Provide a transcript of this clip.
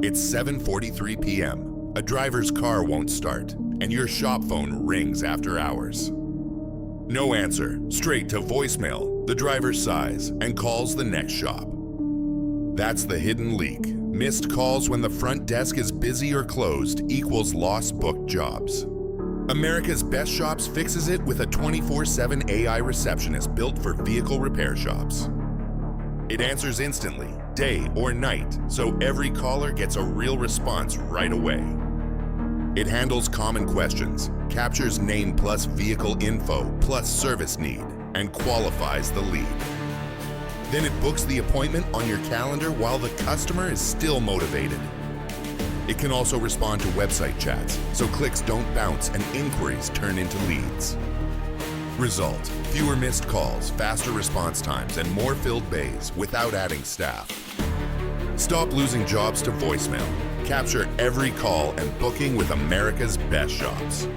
It's 7:43 p.m. A driver's car won't start, and your shop phone rings after hours. No answer, straight to voicemail. The driver sighs and calls the next shop. That's the hidden leak. Missed calls when the front desk is busy or closed equals lost booked jobs. America's Best Shops fixes it with a 24/7 AI receptionist built for vehicle repair shops. It answers instantly, day or night, so every caller gets a real response right away. It handles common questions, captures name plus vehicle info plus service need, and qualifies the lead. Then it books the appointment on your calendar while the customer is still motivated. It can also respond to website chats, so clicks don't bounce and inquiries turn into leads. Result: fewer missed calls, faster response times, and more filled bays without adding staff. Stop losing jobs to voicemail. Capture every call and booking with America's Best Shops.